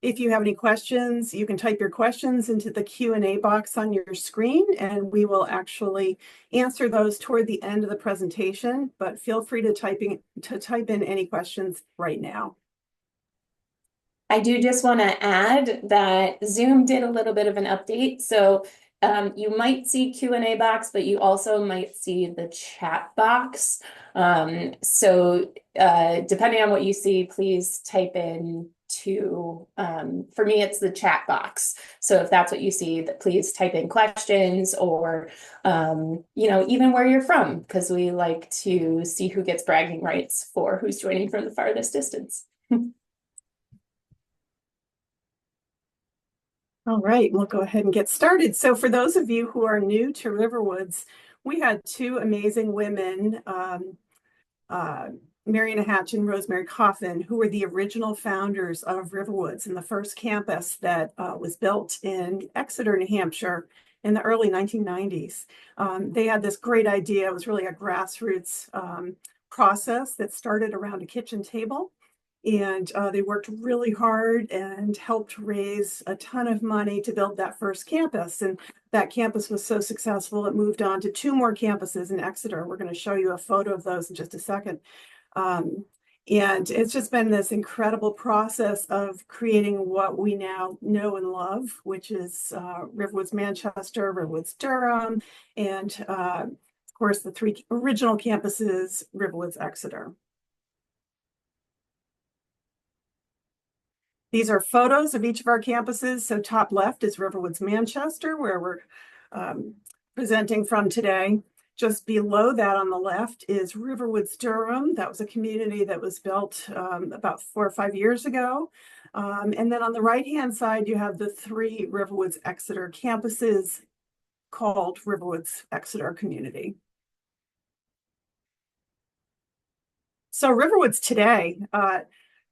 If you have any questions, you can type your questions into the Q&A box on your screen, and we will actually answer those toward the end of the presentation, but feel free to type in any questions right now. I do just want to add that Zoom did a little bit of an update. So you might see Q&A box, but you also might see the chat box. So depending on what you see, please type in for me, it's the chat box. So if that's what you see, please type in questions or, even where you're from, because we like to see who gets bragging rights for who's joining from the farthest distance. All right, we'll go ahead and get started. So for those of you who are new to RiverWoods, we had two amazing women, Mariana Hatch and Rosemary Coffin, who were the original founders of RiverWoods and the first campus that was built in Exeter, New Hampshire in the early 1990s. They had this great idea. It was really a grassroots process that started around a kitchen table. And they worked really hard and helped raise a ton of money to build that first campus. And that campus was so successful, it moved on to two more campuses in Exeter. We're going to show you a photo of those in just a second. And it's just been this incredible process of creating what we now know and love, which is RiverWoods Manchester, RiverWoods Durham, and of course, the three original campuses, RiverWoods Exeter. These are photos of each of our campuses. So top left is RiverWoods Manchester, where we're presenting from today. Just below that on the left is RiverWoods Durham. That was a community that was built about 4 or 5 years ago. And then on the right-hand side, you have the three RiverWoods Exeter campuses called RiverWoods Exeter Community. So RiverWoods today,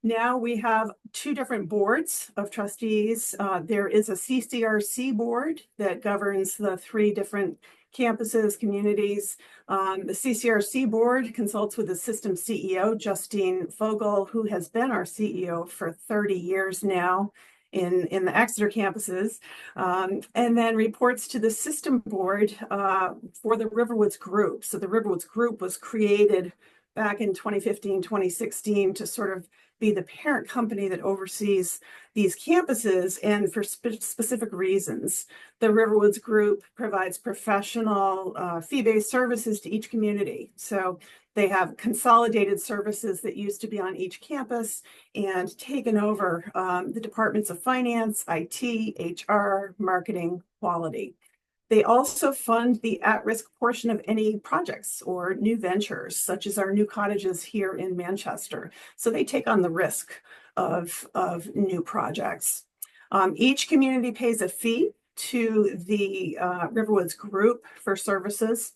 now we have two different boards of trustees. There is a CCRC board that governs the three different campuses, communities. The CCRC board consults with the system CEO, Justine Fogel, who has been our CEO for 30 years now in the Exeter campuses, and then reports to the system board for the RiverWoods Group. So the RiverWoods Group was created back in 2015, 2016 to sort of be the parent company that oversees these campuses, and for specific reasons. The RiverWoods Group provides professional fee-based services to each community. So they have consolidated services that used to be on each campus and taken over the departments of finance, IT, HR, marketing, quality. They also fund the at-risk portion of any projects or new ventures, such as our new cottages here in Manchester. So they take on the risk of new projects. Each community pays a fee to the RiverWoods Group for services.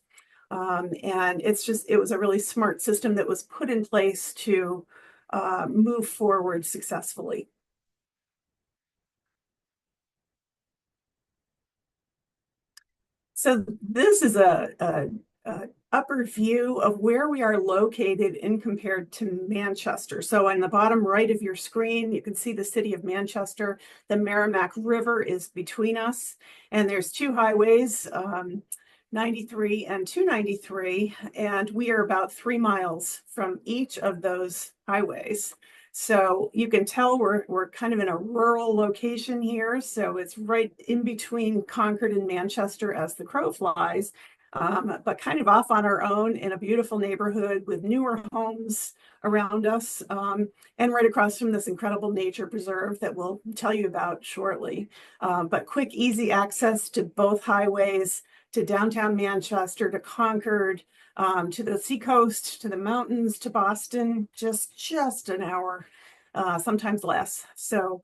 And it was a really smart system that was put in place to move forward successfully. So this is a upper view of where we are located in compared to Manchester. So on the bottom right of your screen, you can see the city of Manchester. The Merrimack River is between us, and there's two highways, 93 and 293, and we are about 3 miles from each of those highways. So you can tell we're kind of in a rural location here. So it's right in between Concord and Manchester as the crow flies, but kind of off on our own in a beautiful neighborhood with newer homes around us, and right across from this incredible nature preserve that we'll tell you about shortly. But quick, easy access to both highways, to downtown Manchester, to Concord, to the seacoast, to the mountains, to Boston, just an hour, sometimes less. So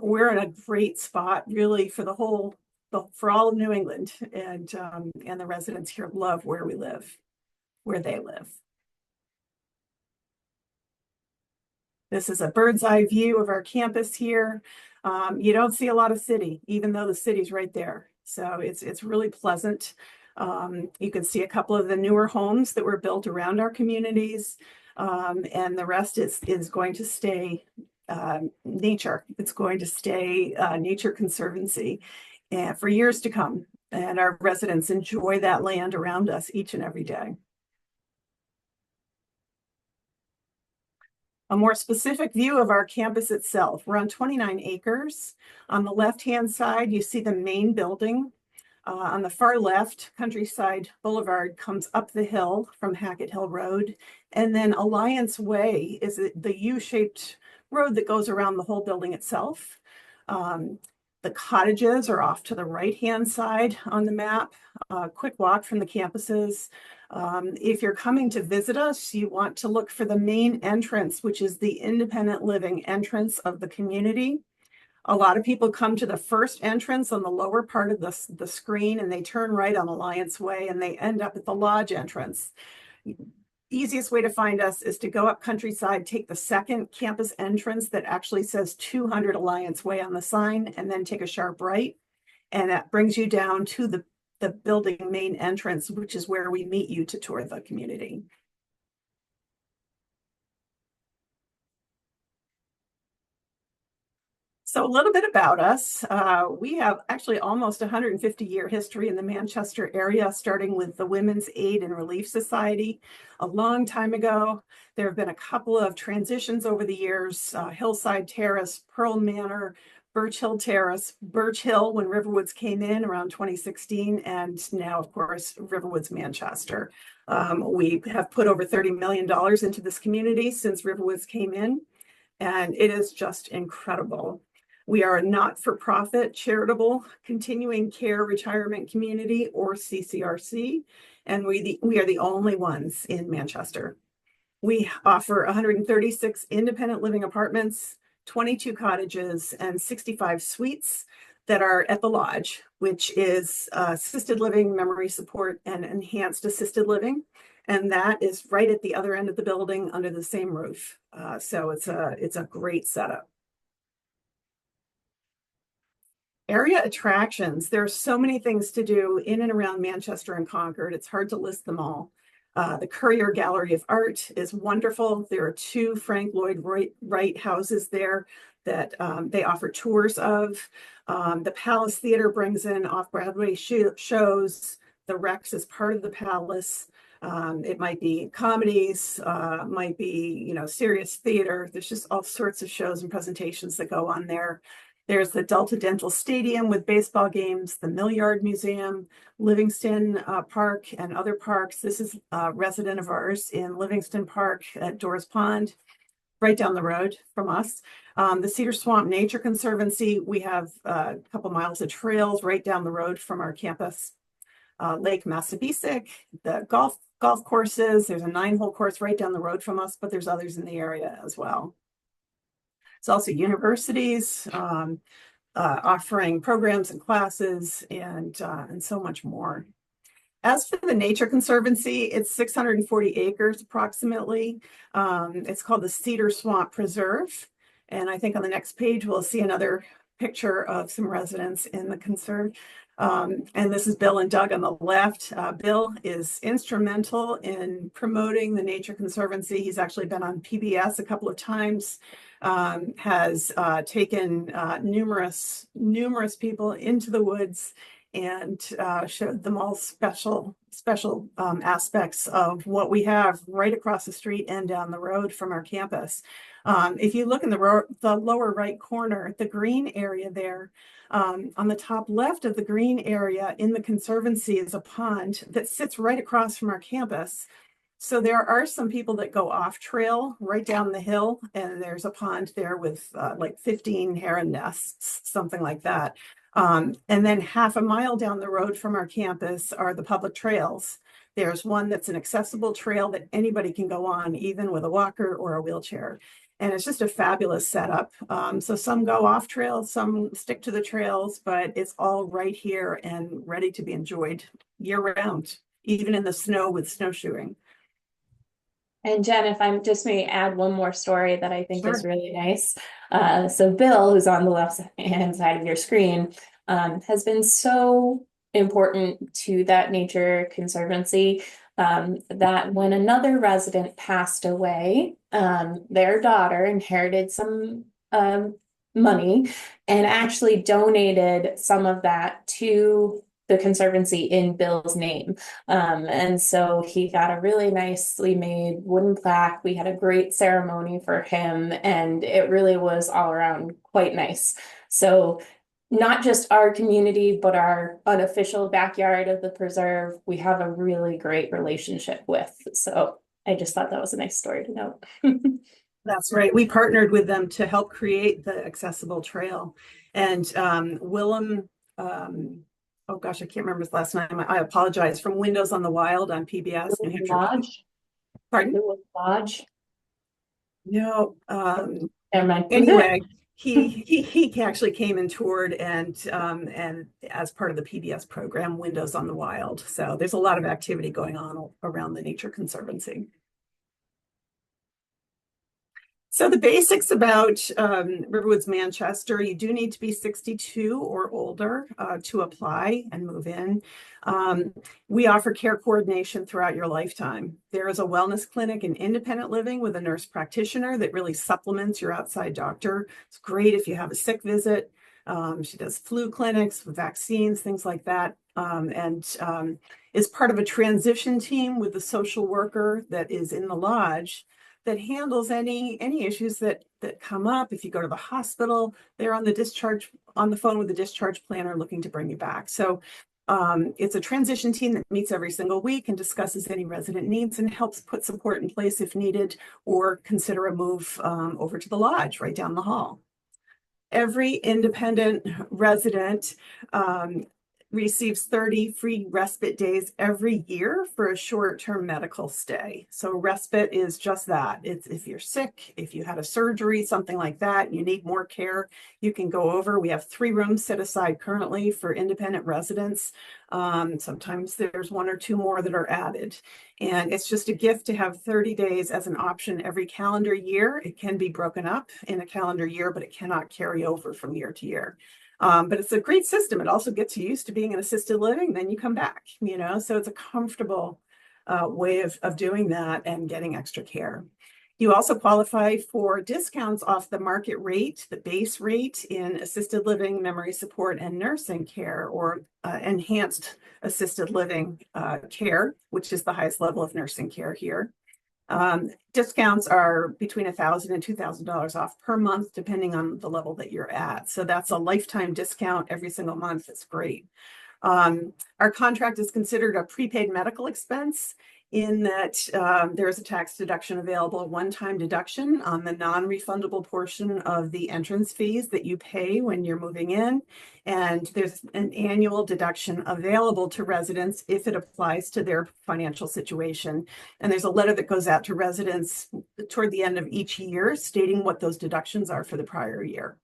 we're in a great spot, really, for for all of New England, and the residents here love where we live, where they live. This is a bird's eye view of our campus here. You don't see a lot of city, even though the city's right there. So it's really pleasant. You can see a couple of the newer homes that were built around our communities. And the rest is going to stay nature. It's going to stay nature conservancy for years to come. And our residents enjoy that land around us each and every day. A more specific view of our campus itself. We're on 29 acres. On the left-hand side, you see the main building. On the far left, Countryside Boulevard comes up the hill from Hackett Hill Road. And then Alliance Way is the U-shaped road that goes around the whole building itself. The cottages are off to the right-hand side on the map. Quick walk from the campuses. If you're coming to visit us, you want to look for the main entrance, which is the independent living entrance of the community. A lot of people come to the first entrance on the lower part of the screen, and they turn right on Alliance Way, and they end up at the lodge entrance. Easiest way to find us is to go up Countryside, take the second campus entrance that actually says 200 Alliance Way on the sign, and then take a sharp right. And that brings you down to the building main entrance, which is where we meet you to tour the community. So a little bit about us. We have actually almost 150-year history in the Manchester area, starting with the Women's Aid and Relief Society a long time ago. There have been a couple of transitions over the years, Hillside Terrace, Pearl Manor, Birch Hill Terrace, Birch Hill when RiverWoods came in around 2016, and now, of course, RiverWoods Manchester. We have put over $30 million into this community since RiverWoods came in, and it is just incredible. We are a not-for-profit, charitable, continuing care retirement community, or CCRC, and we are the only ones in Manchester. We offer 136 independent living apartments, 22 cottages, and 65 suites that are at the lodge, which is assisted living, memory support, and enhanced assisted living. And that is right at the other end of the building under the same roof. So it's a great setup. Area attractions. There are so many things to do in and around Manchester and Concord. It's hard to list them all. The Currier Gallery of Art is wonderful. There are two Frank Lloyd Wright houses there that they offer tours of. The Palace Theater brings in off-Broadway shows. The Rex is part of the Palace. It might be comedies, might be, serious theater. There's just all sorts of shows and presentations that go on there. There's the Delta Dental Stadium with baseball games, the Millyard Museum, Livingston Park, and other parks. This is a resident of ours in Livingston Park at Doors Pond, right down the road from us. The Cedar Swamp Nature Conservancy, we have a couple miles of trails right down the road from our campus. Lake Massabesic, the golf courses. There's a 9-hole course right down the road from us, but there's others in the area as well. It's also universities offering programs and classes and so much more. As for the Nature Conservancy, it's 640 acres approximately. It's called the Cedar Swamp Preserve. And I think on the next page, we'll see another picture of some residents in the conserve. And this is Bill and Doug on the left. Bill is instrumental in promoting the Nature Conservancy. He's actually been on PBS a couple of times, has taken numerous people into the woods and showed them all special aspects of what we have right across the street and down the road from our campus. If you look in the lower right corner, the green area there, on the top left of the green area in the conservancy is a pond that sits right across from our campus. So there are some people that go off trail right down the hill, and there's a pond there with like 15 heron nests, something like that. And then half a mile down the road from our campus are the public trails. There's one that's an accessible trail that anybody can go on, even with a walker or a wheelchair. And it's just a fabulous setup. So some go off trail, some stick to the trails, but it's all right here and ready to be enjoyed year round, even in the snow with snowshoeing. And Jen, if I just may add one more story that I think Sure. is really nice. So Bill, who's on the left-hand side of your screen, has been so important to that Nature Conservancy. that when another resident passed away, their daughter inherited some money and actually donated some of that to the Conservancy in Bill's name. And so he got a really nicely made wooden plaque. We had a great ceremony for him, and it really was all around quite nice. So not just our community, but our unofficial backyard of the preserve, we have a really great relationship with. So I just thought that was a nice story to note. That's right. We partnered with them to help create the accessible trail. And Willem, oh gosh, I can't remember his last name. I apologize, from Windows on the Wild on PBS, New Hampshire. Lodge. Pardon? It was Lodge. No. Never mind. Anyway, he actually came and toured and as part of the PBS program, Windows on the Wild. So there's a lot of activity going on around the Nature Conservancy. So the basics about RiverWoods Manchester: you do need to be 62 or older to apply and move in. We offer care coordination throughout your lifetime. There is a wellness clinic and independent living with a nurse practitioner that really supplements your outside doctor. It's great if you have a sick visit. She does flu clinics, vaccines, things like that. And is part of a transition team with the social worker that is in the lodge that handles any issues that come up. If you go to the hospital, they're on the phone with the discharge planner looking to bring you back. So it's a transition team that meets every single week and discusses any resident needs and helps put support in place if needed, or consider a move over to the lodge right down the hall. Every independent resident receives 30 free respite days every year for a short-term medical stay. So respite is just that. It's if you're sick, if you had a surgery, something like that, and you need more care, you can go over. We have 3 rooms set aside currently for independent residents. Sometimes there's 1 or 2 more that are added. And it's just a gift to have 30 days as an option every calendar year. It can be broken up in a calendar year, but it cannot carry over from year to year. But it's a great system. It also gets you used to being in assisted living, then you come back, so it's a comfortable way of doing that and getting extra care. You also qualify for discounts off the market rate, the base rate in assisted living, memory support, and nursing care, or enhanced assisted living care, which is the highest level of nursing care here. Discounts are between $1,000 and $2,000 off per month, depending on the level that you're at. So that's a lifetime discount every single month. It's great. Our contract is considered a prepaid medical expense in that there is a tax deduction available, a one-time deduction on the non-refundable portion of the entrance fees that you pay when you're moving in. And there's an annual deduction available to residents if it applies to their financial situation. And there's a letter that goes out to residents toward the end of each year stating what those deductions are for the prior year.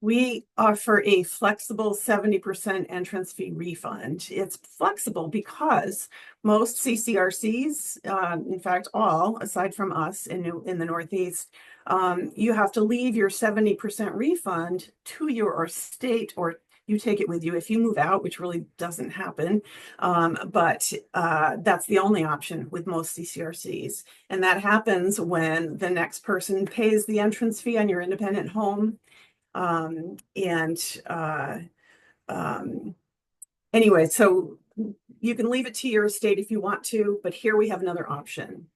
We offer a flexible 70% entrance fee refund. It's flexible because most CCRCs, in fact, all, aside from us in the Northeast, you have to leave your 70% refund to your estate, or you take it with you if you move out, which really doesn't happen. But that's the only option with most CCRCs. And that happens when the next person pays the entrance fee on your independent home. Anyway, so you can leave it to your estate if you want to, but here we have another option.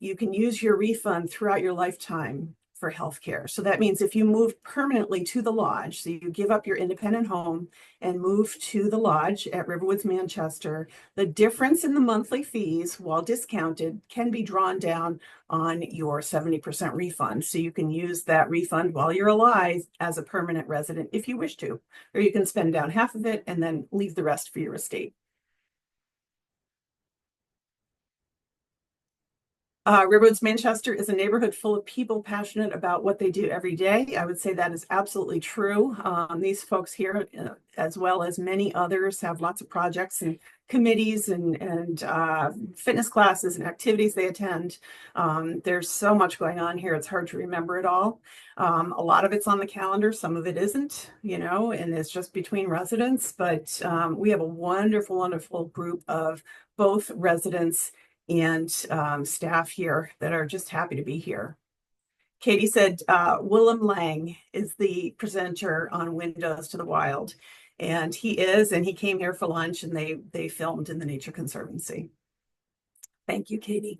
You can use your refund throughout your lifetime for healthcare. So that means if you move permanently to the lodge, so you give up your independent home and move to the lodge at RiverWoods Manchester, the difference in the monthly fees, while discounted, can be drawn down on your 70% refund. So you can use that refund while you're alive as a permanent resident if you wish to, or you can spend down half of it and then leave the rest for your estate. RiverWoods Manchester is a neighborhood full of people passionate about what they do every day. I would say that is absolutely true. These folks here, as well as many others, have lots of projects and committees and fitness classes and activities they attend. There's so much going on here, it's hard to remember it all. A lot of it's on the calendar, some of it isn't, and it's just between residents. But we have a wonderful, wonderful group of both residents and staff here that are just happy to be here. Katie said Willem Lang is the presenter on Windows to the Wild, and he came here for lunch, and they filmed in the Nature Conservancy. Thank you, Katie.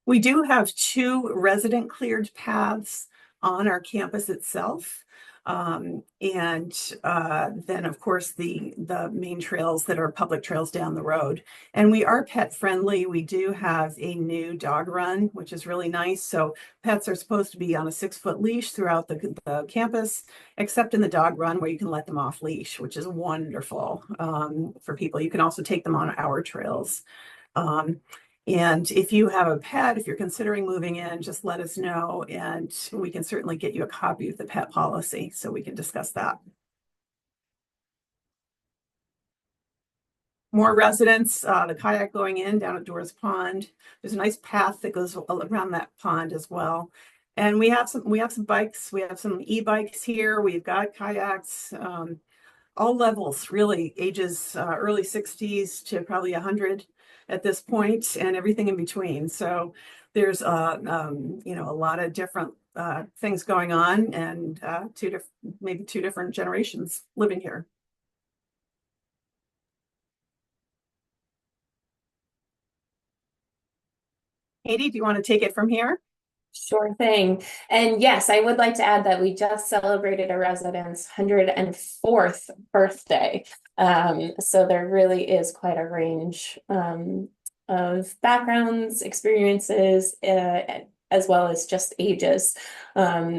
We do have 2 resident cleared paths on our campus itself. And then of course the main trails that are public trails down the road. And we are pet friendly. We do have a new dog run, which is really nice. So pets are supposed to be on a 6-foot leash throughout the campus, except in the dog run where you can let them off leash, which is wonderful for people. You can also take them on our trails. And if you have a pet, if you're considering moving in, just let us know, and we can certainly get you a copy of the pet policy so we can discuss that. More residents, the kayak going in down at Dora's Pond. There's a nice path that goes around that pond as well. And we have some bikes. We have some e-bikes here. We've got kayaks, all levels, really, ages early 60s to probably 100 at this point, and everything in between. So there's a lot of different things going on, and maybe 2 different generations living here. Katie, do you want to take it from here? Sure thing. And yes, I would like to add that we just celebrated a resident's 104th birthday. So there really is quite a range of backgrounds, experiences, as well as just ages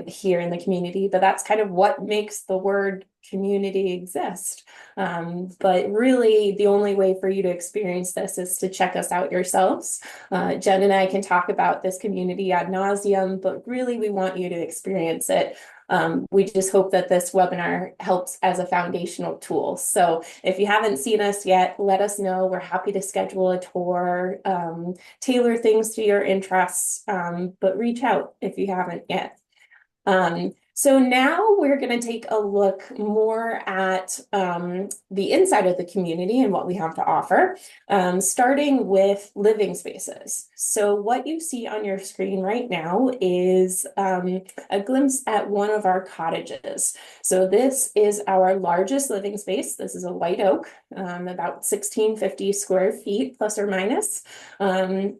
here in the community. But that's kind of what makes the word community exist. But really, the only way for you to experience this is to check us out yourselves. Jen and I can talk about this community ad nauseum, but really we want you to experience it. We just hope that this webinar helps as a foundational tool. So if you haven't seen us yet, let us know. We're happy to schedule a tour, tailor things to your interests, but reach out if you haven't yet. So now we're going to take a look more at the inside of the community and what we have to offer, starting with living spaces. So what you see on your screen right now is a glimpse at one of our cottages. So this is our largest living space. This is a white oak, about 1650 square feet plus or minus.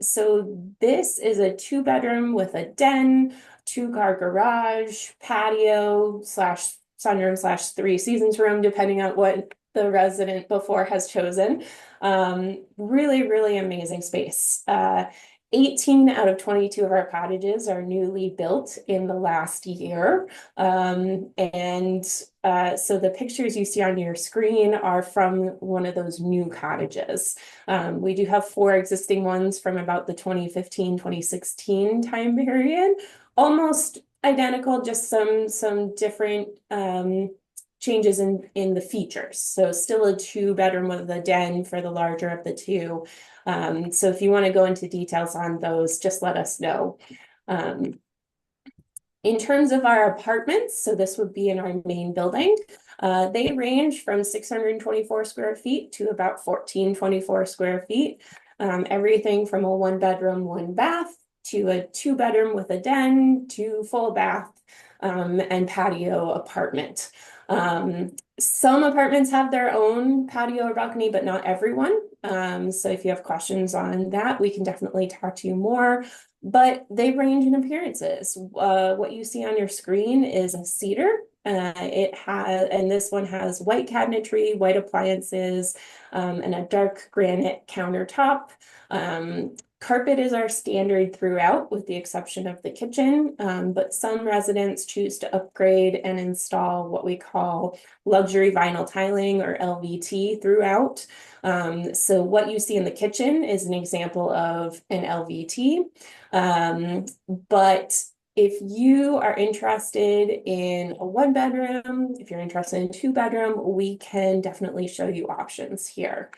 So this is a 2-bedroom with a den, 2-car garage, patio slash sunroom slash 3 seasons room, depending on what the resident before has chosen. Really, really amazing space. 18 out of 22 of our cottages are newly built in the last year. So the pictures you see on your screen are from one of those new cottages. We do have 4 existing ones from about the 2015, 2016 time period. Almost identical, just some different changes in the features. So still a 2-bedroom with a den for the larger of the 2. So if you want to go into details on those, just let us know. In terms of our apartments, so this would be in our main building, they range from 624 square feet to about 1424 square feet. Everything from a 1-bedroom, 1-bath to a 2-bedroom with a den to full bath and patio apartment. Some apartments have their own patio or balcony, but not everyone. So if you have questions on that, we can definitely talk to you more. But they range in appearances. What you see on your screen is a cedar. And this one has white cabinetry, white appliances, and a dark granite countertop. Carpet is our standard throughout, with the exception of the kitchen, but some residents choose to upgrade and install what we call luxury vinyl tiling, or LVT, throughout. So what you see in the kitchen is an example of an LVT. But if you are interested in a 1-bedroom, if you're interested in 2-bedroom, we can definitely show you options here.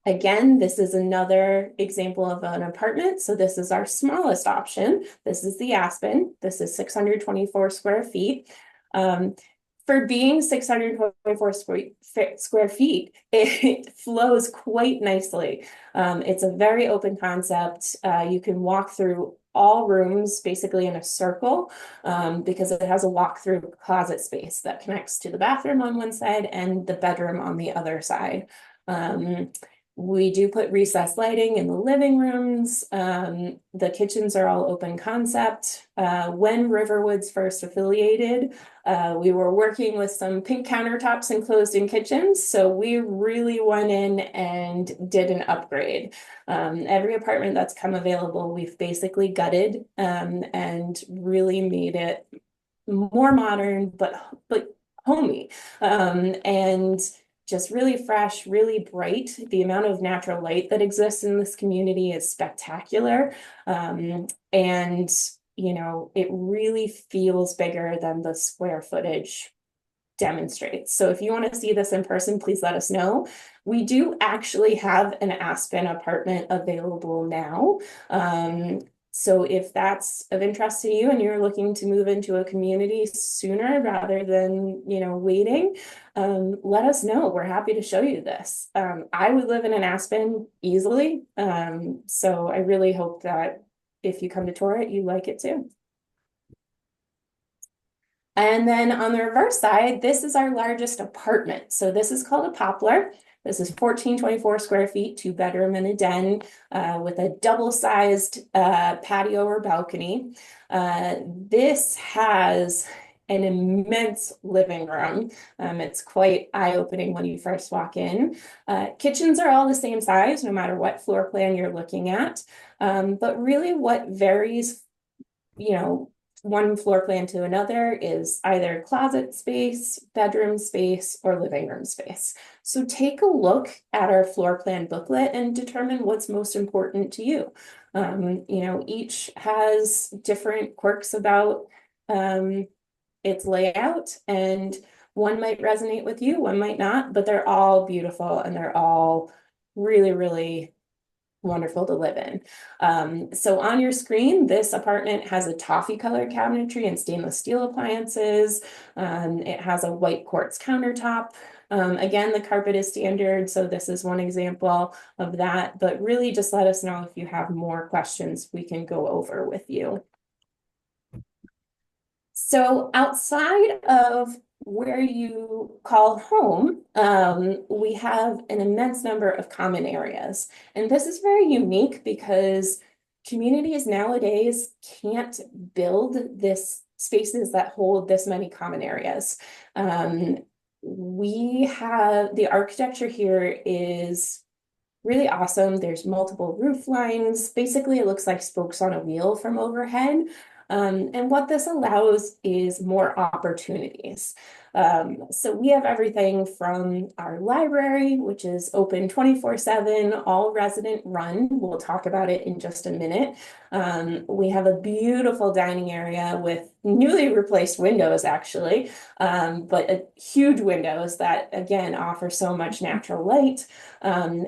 Again, this is another example of an apartment. So this is our smallest option. This is the Aspen. This is 624 square feet. For being 624 square feet, it flows quite nicely. It's a very open concept. You can walk through all rooms basically in a circle, because it has a walk-through closet space that connects to the bathroom on one side and the bedroom on the other side. We do put recessed lighting in the living rooms. The kitchens are all open concept. When RiverWoods first affiliated, we were working with some pink countertops and closed-in kitchens, so we really went in and did an upgrade. Every apartment that's come available, we've basically gutted, and really made it more modern, but homey, and just really fresh, really bright. The amount of natural light that exists in this community is spectacular. And, you know, it really feels bigger than the square footage demonstrates. So if you want to see this in person, please let us know. We do actually have an Aspen apartment available now. So if that's of interest to you and you're looking to move into a community sooner rather than, you know, waiting, let us know. We're happy to show you this. I would live in an Aspen easily. So I really hope that if you come to tour it, you like it too. And then on the reverse side, this is our largest apartment. So this is called a Poplar. This is 1424 square feet, 2-bedroom and a den, with a double-sized patio or balcony. This has an immense living room. It's quite eye-opening when you first walk in. Kitchens are all the same size, no matter what floor plan you're looking at. But really what varies, you know, one floor plan to another is either closet space, bedroom space, or living room space. So take a look at our floor plan booklet and determine what's most important to you. You know, each has different quirks about its layout, and one might resonate with you, one might not, but they're all beautiful and they're all really, really wonderful to live in. So on your screen, this apartment has a toffee colored cabinetry and stainless steel appliances. It has a white quartz countertop. Again, the carpet is standard, so this is one example of that, but really just let us know if you have more questions we can go over with you. So outside of where you call home, we have an immense number of common areas. And this is very unique because communities nowadays can't build this spaces that hold this many common areas. We have, the architecture here is really awesome. There's multiple roof lines. Basically, it looks like spokes on a wheel from overhead. And what this allows is more opportunities. So we have everything from our library, which is open 24/7, all resident run. We'll talk about it in just a minute. We have a beautiful dining area with newly replaced windows, actually, but huge windows that, again, offer so much natural light.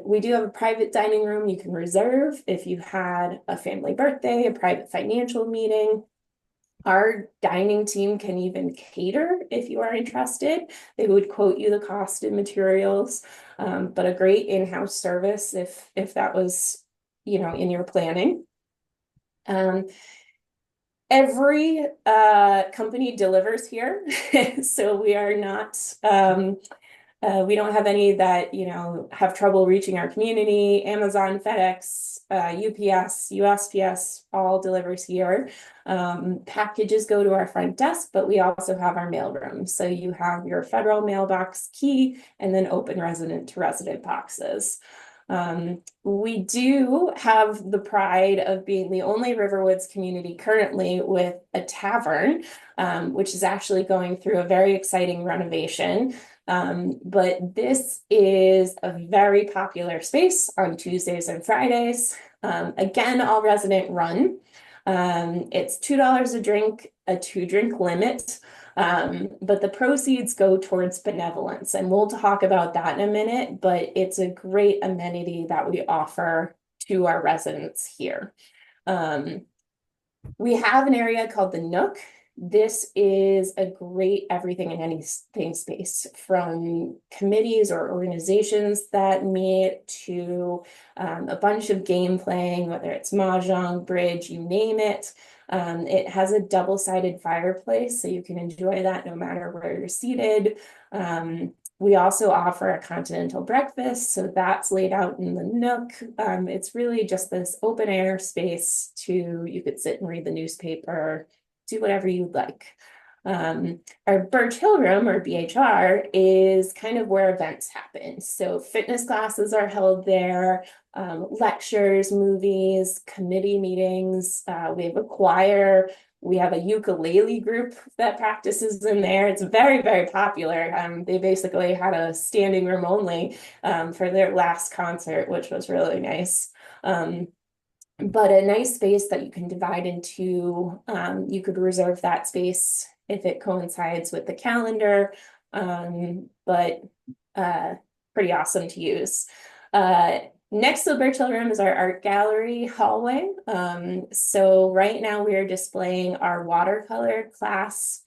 We do have a private dining room you can reserve if you had a family birthday, a private financial meeting. Our dining team can even cater if you are interested. They would quote you the cost and materials, but a great in-house service if that was, you know, in your planning. Every company delivers here, so we are not we don't have any that, you know, have trouble reaching our community. Amazon, FedEx, UPS, USPS, all delivers here. Packages go to our front desk, but we also have our mailroom. So you have your federal mailbox key and then open resident to resident boxes. We do have the pride of being the only Riverwoods community currently with a tavern, which is actually going through a very exciting renovation. But this is a very popular space on Tuesdays and Fridays. Again, all resident run. It's $2 a drink, a 2-drink limit. But the proceeds go towards benevolence, and we'll talk about that in a minute, but it's a great amenity that we offer to our residents here. We have an area called the Nook. This is a great everything and anything space, from committees or organizations that meet to a bunch of game playing, whether it's mahjong, bridge, you name it. It has a double-sided fireplace, so you can enjoy that no matter where you're seated. We also offer a continental breakfast, so that's laid out in the Nook. It's really just this open air space you could sit and read the newspaper, do whatever you'd like. Our Birch Hill room, or BHR, is kind of where events happen. So fitness classes are held there, lectures, movies, committee meetings. We have a choir. We have a ukulele group that practices in there. It's very, very popular. They basically had a standing room only for their last concert, which was really nice. But a nice space that you can divide into. You could reserve that space if it coincides with the calendar, but pretty awesome to use. Next to the Birch Hill room is our art gallery hallway. So right now we are displaying our watercolor class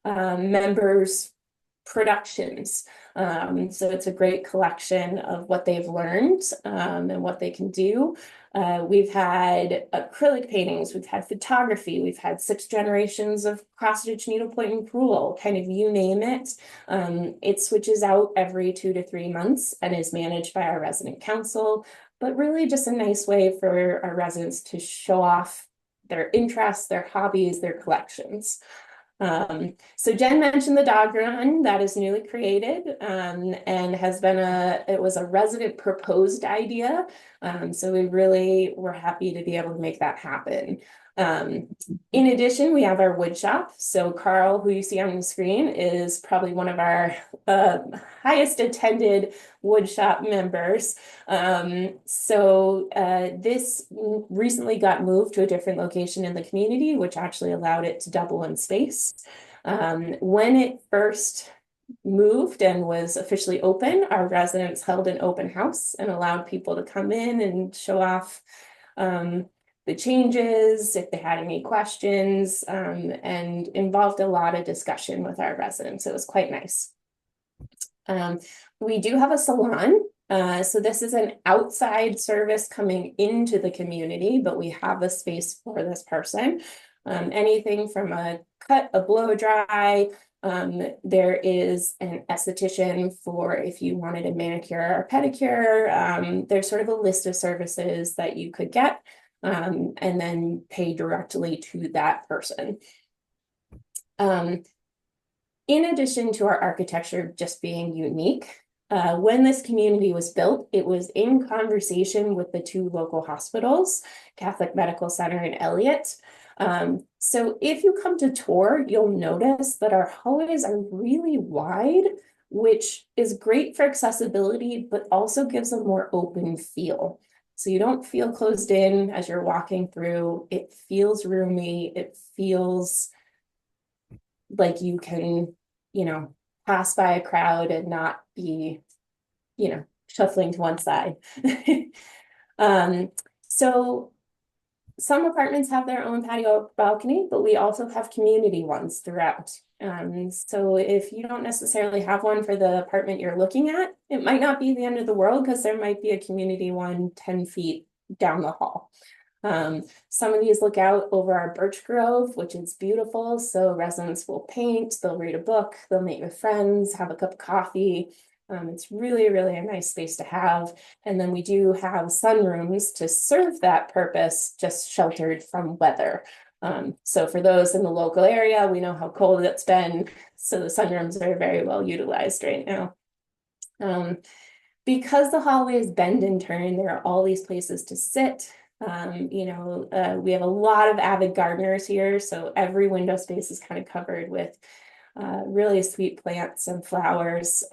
members' productions. So it's a great collection of what they've learned and what they can do. We've had acrylic paintings, we've had photography, we've had 6 generations of cross-stitch needlepoint and crewel, kind of you name it. It switches out every 2 to 3 months and is managed by our resident council, but really just a nice way for our residents to show off their interests, their hobbies, their collections. So Jen mentioned the dog run that is newly created and has been it was a resident proposed idea. So we really were happy to be able to make that happen. In addition, we have our wood shop. So Carl, who you see on the screen, is probably one of our highest attended wood shop members. This recently got moved to a different location in the community, which actually allowed it to double in space. When it first moved and was officially open, our residents held an open house and allowed people to come in and show off the changes, if they had any questions, and involved a lot of discussion with our residents. It was quite nice. We do have a salon. So this is an outside service coming into the community, but we have a space for this person. Anything from a cut, a blow dry. There is an esthetician for if you wanted a manicure or pedicure. There's sort of a list of services that you could get and then pay directly to that person. In addition to our architecture just being unique, when this community was built, it was in conversation with the 2 local hospitals, Catholic Medical Center and Elliott. So if you come to tour, you'll notice that our hallways are really wide, which is great for accessibility, but also gives a more open feel. So you don't feel closed in as you're walking through. It feels roomy. It feels like you can, pass by a crowd and not be, shuffling to one side. So some apartments have their own patio balcony, but we also have community ones throughout. So if you don't necessarily have one for the apartment you're looking at, it might not be the end of the world because there might be a community one 10 feet down the hall. Some of these look out over our birch grove, which is beautiful. So residents will paint, they'll read a book, they'll meet with friends, have a cup of coffee. It's really, really a nice space to have. And then we do have sunrooms to serve that purpose, just sheltered from weather. So for those in the local area, we know how cold it's been. So the sunrooms are very well utilized right now. because the hallways bend and turn, there are all these places to sit. We have a lot of avid gardeners here, so every window space is kind of covered with really sweet plants and flowers,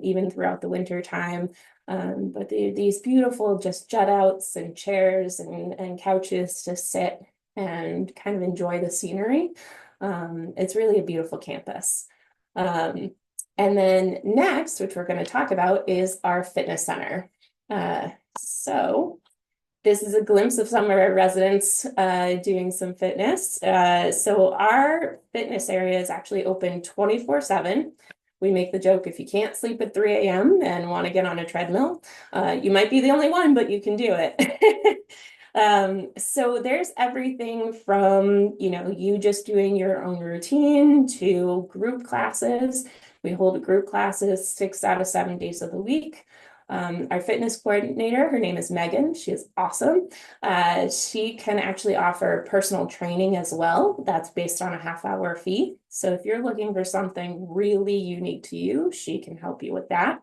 even throughout the winter time. But these beautiful just jut outs and chairs and couches to sit and kind of enjoy the scenery. It's really a beautiful campus. And then next, which we're going to talk about, is our fitness center. So this is a glimpse of some of our residents doing some fitness. So our fitness area is actually open 24/7. We make the joke, if you can't sleep at 3 a.m. and want to get on a treadmill, you might be the only one, but you can do it. So there's everything from, you just doing your own routine to group classes. We hold group classes 6 out of 7 days of the week. Our fitness coordinator, her name is Megan. She is awesome. She can actually offer personal training as well. That's based on a half-hour fee. So if you're looking for something really unique to you, she can help you with that.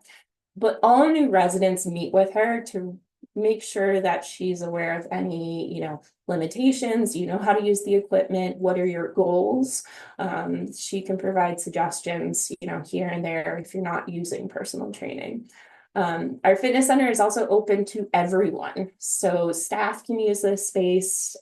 But all new residents meet with her to make sure that she's aware of any, limitations, how to use the equipment, what are your goals. She can provide suggestions, here and there if you're not using personal training. Our fitness center is also open to everyone. So staff can use this space,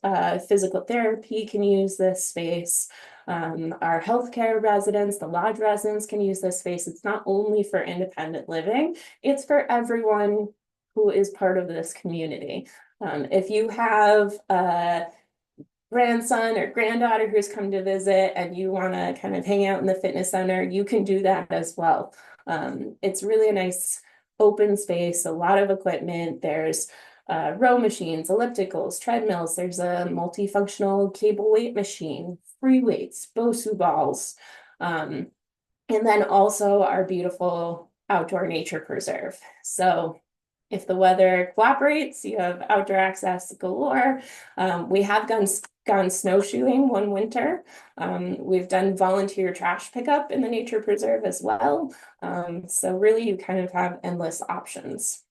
physical therapy can use this space. Our healthcare residents, the lodge residents can use this space. It's not only for independent living, it's for everyone who is part of this community. If you have a grandson or granddaughter who's come to visit and you want to kind of hang out in the fitness center, you can do that as well. It's really a nice open space, a lot of equipment. There's row machines, ellipticals, treadmills. There's a multifunctional cable weight machine, free weights, Bosu balls. And then also our beautiful outdoor nature preserve. So if the weather cooperates, you have outdoor access galore. We have gone snowshoeing one winter. We've done volunteer trash pickup in the nature preserve as well. So really you kind of have endless options.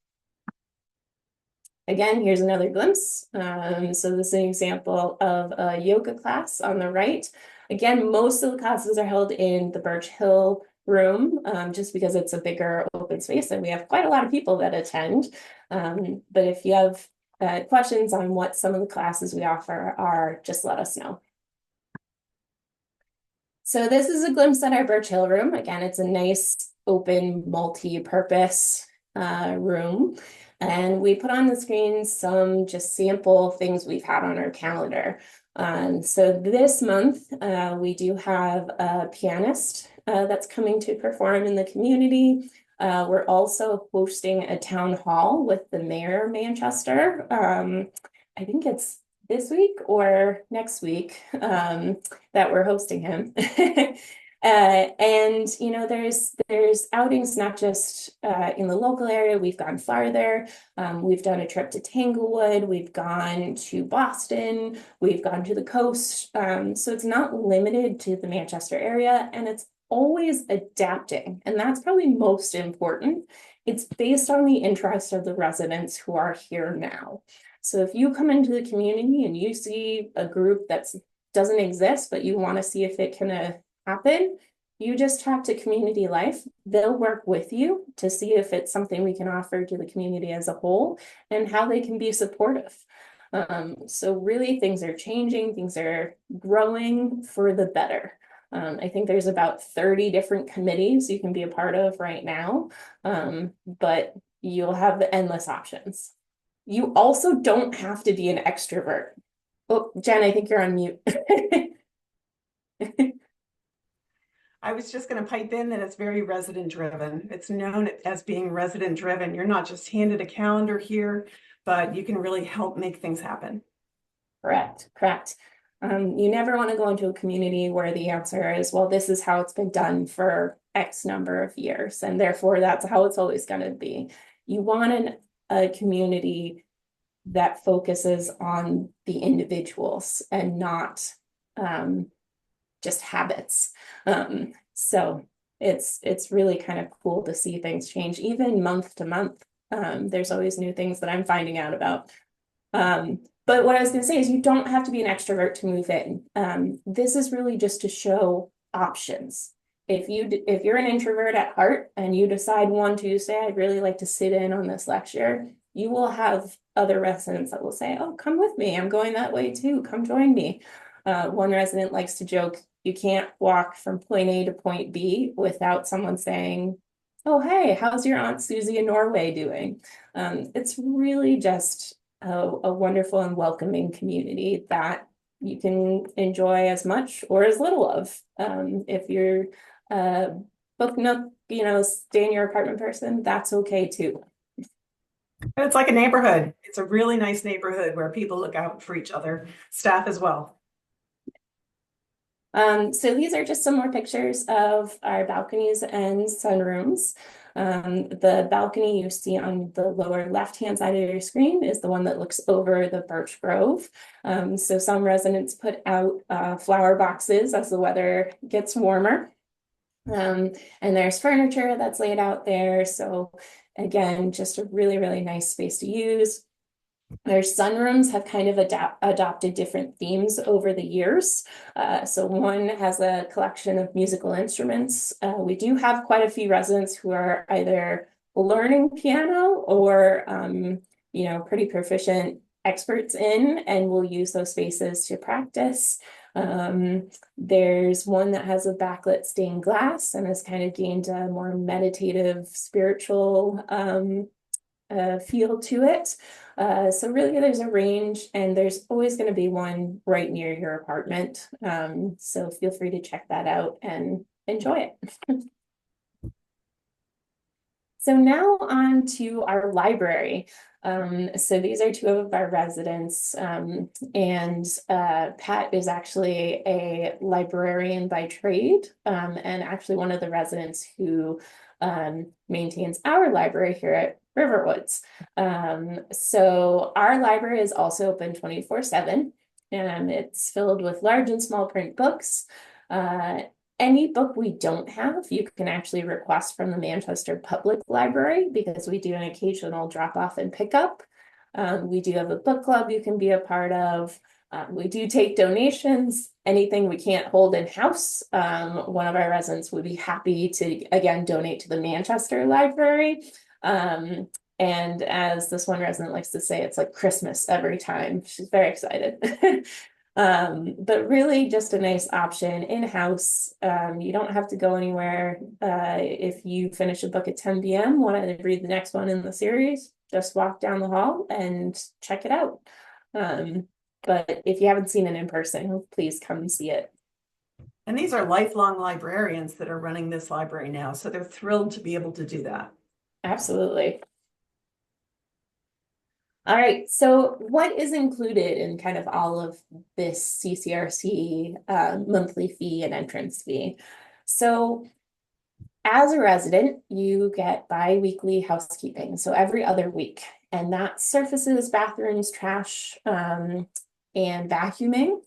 Again, here's another glimpse. So this is an example of a yoga class on the right. Again, most of the classes are held in the Birch Hill room, just because it's a bigger open space and we have quite a lot of people that attend. But if you have questions on what some of the classes we offer are, just let us know. So this is a glimpse at our Birch Hill room. Again, it's a nice open multi-purpose room. And we put on the screen some just sample things we've had on our calendar. So this month, we do have a pianist that's coming to perform in the community. We're also hosting a town hall with the mayor of Manchester. I think it's this week or next week that we're hosting him. And there's outings not just in the local area. We've gone farther. We've done a trip to Tanglewood. We've gone to Boston. We've gone to the coast. So it's not limited to the Manchester area, and it's always adapting. And that's probably most important. It's based on the interest of the residents who are here now. So if you come into the community and you see a group that doesn't exist, but you want to see if it can happen, you just talk to community life. They'll work with you to see if it's something we can offer to the community as a whole and how they can be supportive. So really things are changing, things are growing for the better. I think there's about 30 different committees you can be a part of right now, but you'll have endless options. You also don't have to be an extrovert. Oh, Jen, I think you're on mute. I was just going to pipe in that it's very resident driven. It's known as being resident driven. You're not just handed a calendar here, but you can really help make things happen. Correct. You never want to go into a community where the answer is, well, this is how it's been done for X number of years, and therefore that's how it's always going to be. You want a community that focuses on the individuals and not just habits. So it's really kind of cool to see things change even month to month. There's always new things that I'm finding out about. But what I was going to say is you don't have to be an extrovert to move in. This is really just to show options. If you're an introvert at heart and you decide one Tuesday, I'd really like to sit in on this lecture, you will have other residents that will say, oh, come with me. I'm going that way too. Come join me. One resident likes to joke, you can't walk from point A to point B without someone saying, oh, hey, how's your Aunt Susie in Norway doing? It's really just a wonderful and welcoming community that you can enjoy as much or as little of. If you're book nook, stay in your apartment person, that's okay too. It's like a neighborhood. It's a really nice neighborhood where people look out for each other, staff as well. So these are just some more pictures of our balconies and sunrooms. The balcony you see on the lower left-hand side of your screen is the one that looks over the birch grove. So some residents put out flower boxes as the weather gets warmer. And there's furniture that's laid out there. So again, just a really, really nice space to use. Their sunrooms have kind of adopted different themes over the years. So one has a collection of musical instruments. We do have quite a few residents who are either learning piano or, pretty proficient experts in, and will use those spaces to practice. There's one that has a backlit stained glass and has kind of gained a more meditative, spiritual feel to it. So really there's a range, and there's always going to be one right near your apartment. So feel free to check that out and enjoy it. So now on to our library. So these are two of our residents, and Pat is actually a librarian by trade, and actually one of the residents who maintains our library here at RiverWoods. So our library is also open 24/7, and it's filled with large and small print books. Any book we don't have, you can actually request from the Manchester Public Library, because we do an occasional drop off and pickup. We do have a book club you can be a part of. We do take donations, anything we can't hold in-house. One of our residents would be happy to, again, donate to the Manchester Library. And as this one resident likes to say, it's like Christmas every time. She's very excited. But really just a nice option in-house. You don't have to go anywhere. If you finish a book at 10 p.m., want to read the next one in the series, just walk down the hall and check it out. But if you haven't seen it in person, please come and see it. And these are lifelong librarians that are running this library now, so they're thrilled to be able to do that. Absolutely. All right, so what is included in kind of all of this CCRC monthly fee and entrance fee? So as a resident, you get bi-weekly housekeeping, so every other week, and that surfaces, bathrooms, trash, and vacuuming.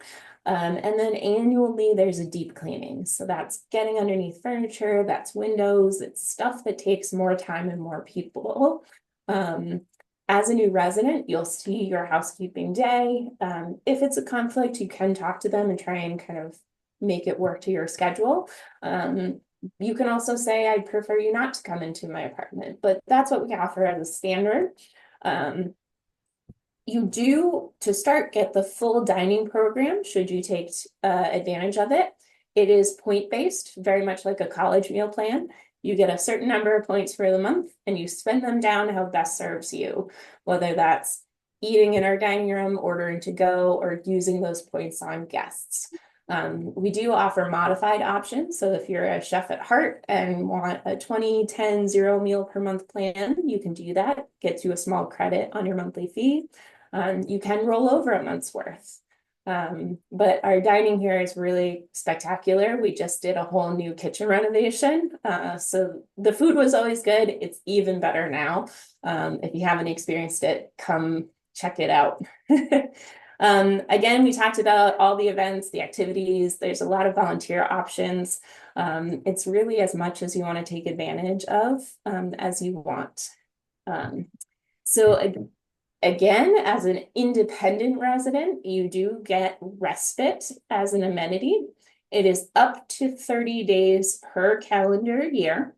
And then annually there's a deep cleaning. So that's getting underneath furniture, that's windows, it's stuff that takes more time and more people. As a new resident, you'll see your housekeeping day. If it's a conflict, you can talk to them and try and kind of make it work to your schedule. You can also say, I'd prefer you not to come into my apartment, but that's what we offer as a standard. You do, to start, get the full dining program should you take advantage of it. It is point-based, very much like a college meal plan. You get a certain number of points for the month and you spend them down how best serves you, whether that's eating in our dining room, ordering to go, or using those points on guests. We do offer modified options. So if you're a chef at heart and want a 20-10-0 meal per month plan, you can do that. Gets you a small credit on your monthly fee. You can roll over a month's worth. But our dining here is really spectacular. We just did a whole new kitchen renovation. So the food was always good. It's even better now. If you haven't experienced it, come check it out. Again, we talked about all the events, the activities. There's a lot of volunteer options. It's really as much as you want to take advantage of as you want. So again, as an independent resident, you do get respite as an amenity. It is up to 30 days per calendar year.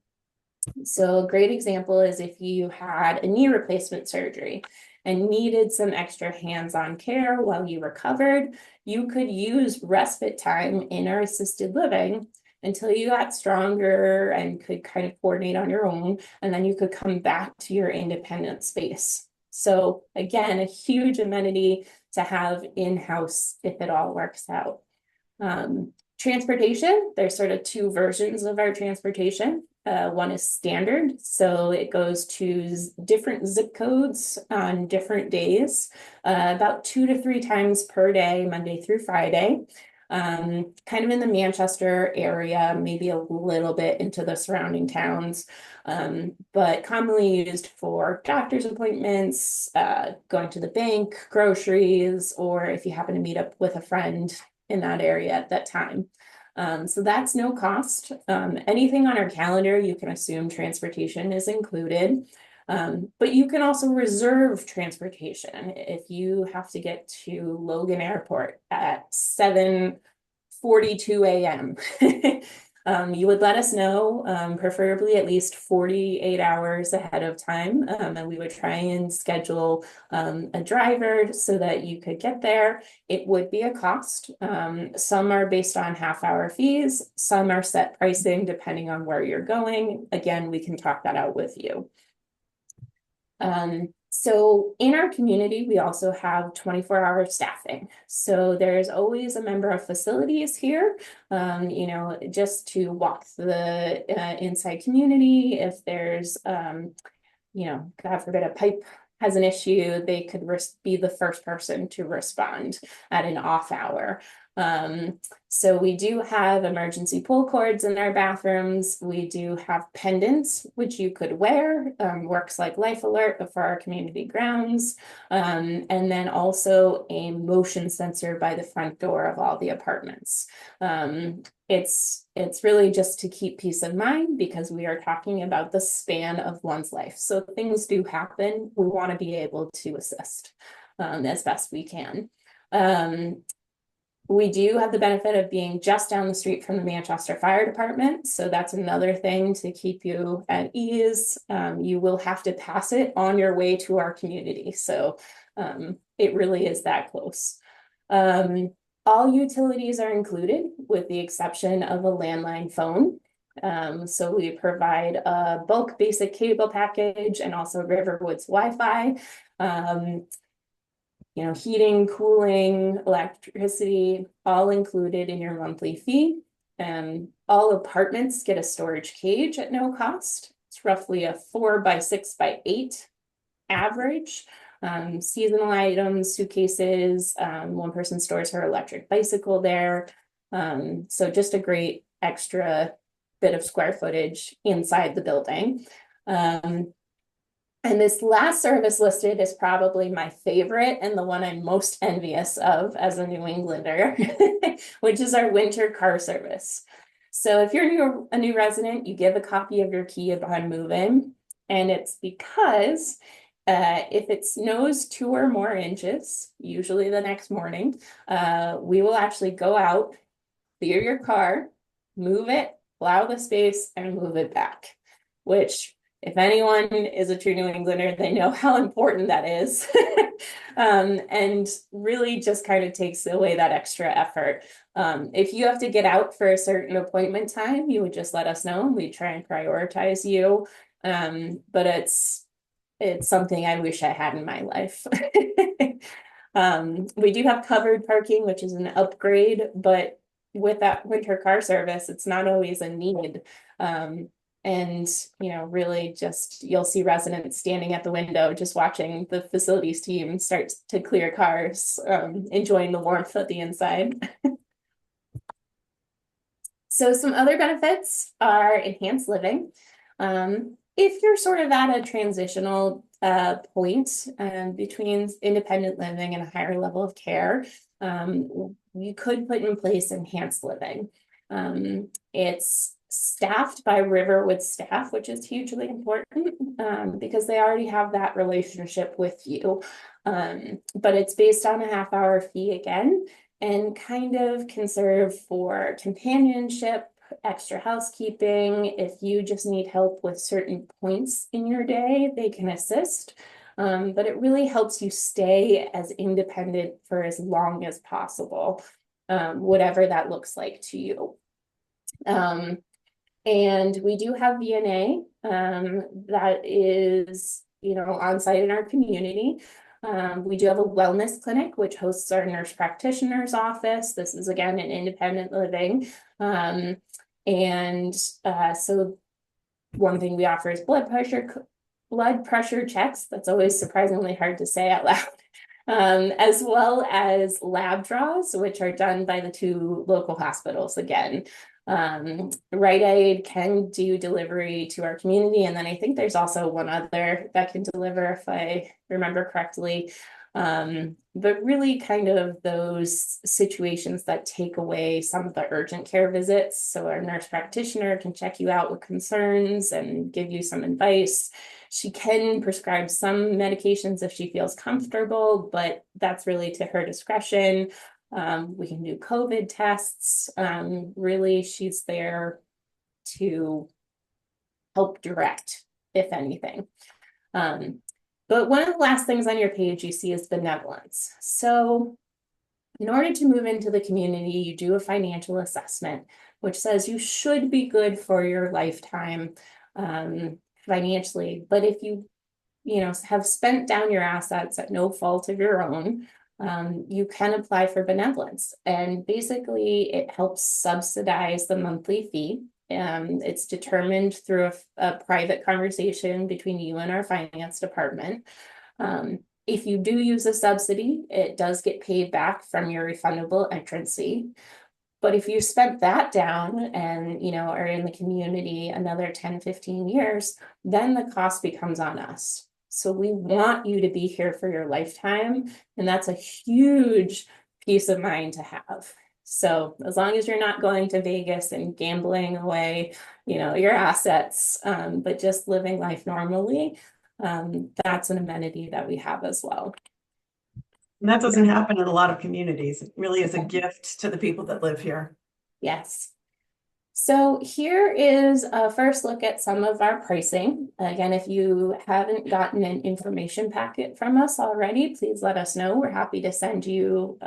So a great example is if you had a knee replacement surgery and needed some extra hands-on care while you recovered, you could use respite time in our assisted living until you got stronger and could kind of coordinate on your own, and then you could come back to your independent space. So again, a huge amenity to have in-house if it all works out. Transportation, there's sort of two versions of our transportation. One is standard, so it goes to different zip codes on different days, about 2 to 3 times per day, Monday through Friday. Kind of in the Manchester area, maybe a little bit into the surrounding towns, but commonly used for doctor's appointments, going to the bank, groceries, or if you happen to meet up with a friend in that area at that time. So that's no cost. Anything on our calendar, you can assume transportation is included. But you can also reserve transportation if you have to get to Logan Airport at 7:42 a.m. You would let us know, preferably at least 48 hours ahead of time, and we would try and schedule a driver so that you could get there. It would be a cost. Some are based on half-hour fees, some are set pricing depending on where you're going. Again, we can talk that out with you. So in our community, we also have 24-hour staffing. So there's always a member of facilities here, just to walk the inside community. If there's, God forbid, a pipe has an issue, they could be the first person to respond at an off hour. So we do have emergency pull cords in our bathrooms. We do have pendants, which you could wear, works like Life Alert for our community grounds. And then also a motion sensor by the front door of all the apartments. It's really just to keep peace of mind because we are talking about the span of one's life. So things do happen. We want to be able to assist as best we can. We do have the benefit of being just down the street from the Manchester Fire Department. So that's another thing to keep you at ease. You will have to pass it on your way to our community. So it really is that close. All utilities are included with the exception of a landline phone. So we provide a bulk basic cable package and also RiverWoods Wi-Fi. Heating, cooling, electricity, all included in your monthly fee. All apartments get a storage cage at no cost. It's roughly a 4x6x8 average. Seasonal items, suitcases, one person stores her electric bicycle there. So just a great extra bit of square footage inside the building. And this last service listed is probably my favorite and the one I'm most envious of as a New Englander, which is our winter car service. So if you're a new resident, you give a copy of your key upon move-in, and it's because if it snows 2 or more inches, usually the next morning, we will actually go out, clear your car, move it, plow the space, and move it back, which if anyone is a true New Englander, they know how important that is. And really just kind of takes away that extra effort. If you have to get out for a certain appointment time, you would just let us know and we try and prioritize you. But it's something I wish I had in my life. We do have covered parking, which is an upgrade, but with that winter car service, it's not always a need. And, really just, you'll see residents standing at the window, just watching the facilities team start to clear cars, enjoying the warmth at the inside. So some other benefits are enhanced living. If you're sort of at a transitional point between independent living and a higher level of care, you could put in place enhanced living. It's staffed by RiverWoods staff, which is hugely important because they already have that relationship with you. But it's based on a half-hour fee again, and kind of can serve for companionship, extra housekeeping. If you just need help with certain points in your day, they can assist. But it really helps you stay as independent for as long as possible, whatever that looks like to you. And we do have VNA that is, on site in our community. We do have a wellness clinic, which hosts our nurse practitioner's office. This is, again, an independent living. So one thing we offer is blood pressure checks. That's always surprisingly hard to say out loud. As well as lab draws, which are done by the 2 local hospitals again. Rite Aid can do delivery to our community, and then I think there's also one other that can deliver, if I remember correctly. But really kind of those situations that take away some of the urgent care visits. So our nurse practitioner can check you out with concerns and give you some advice. She can prescribe some medications if she feels comfortable, but that's really to her discretion. We can do COVID tests. Really, she's there to help direct, if anything. But one of the last things on your page you see is benevolence. So in order to move into the community, you do a financial assessment, which says you should be good for your lifetime financially. But if you have spent down your assets at no fault of your own, you can apply for benevolence. And basically, it helps subsidize the monthly fee. It's determined through a private conversation between you and our finance department. If you do use a subsidy, it does get paid back from your refundable entrance fee. But if you spent that down and, are in the community another 10, 15 years, then the cost becomes on us. So we want you to be here for your lifetime. And that's a huge peace of mind to have. So as long as you're not going to Vegas and gambling away, your assets, but just living life normally, that's an amenity that we have as well. And that doesn't happen in a lot of communities. It really is a gift to the people that live here. Yes. So here is a first look at some of our pricing. Again, if you haven't gotten an information packet from us already, please let us know. We're happy to send you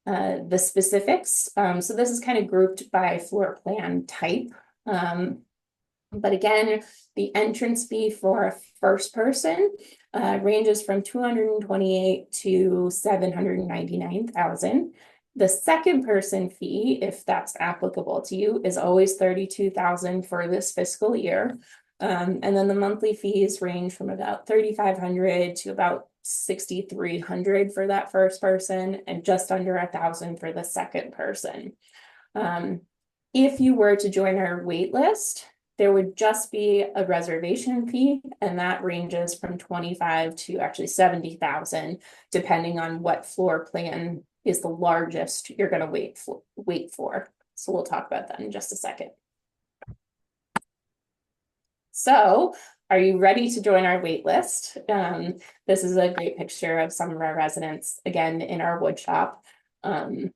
the specifics. So this is kind of grouped by floor plan type. But again, the entrance fee for a first person ranges from $228,000 to $799,000. The second person fee, if that's applicable to you, is always $32,000 for this fiscal year. And then the monthly fees range from about $3,500 to about $6,300 for that first person, and just under $1,000 for the second person. If you were to join our wait list, there would just be a reservation fee, and that ranges from $25,000 to actually $70,000, depending on what floor plan is the largest you're going to wait for. So we'll talk about that in just a second. So, are you ready to join our wait list? This is a great picture of some of our residents, again, in our wood shop. But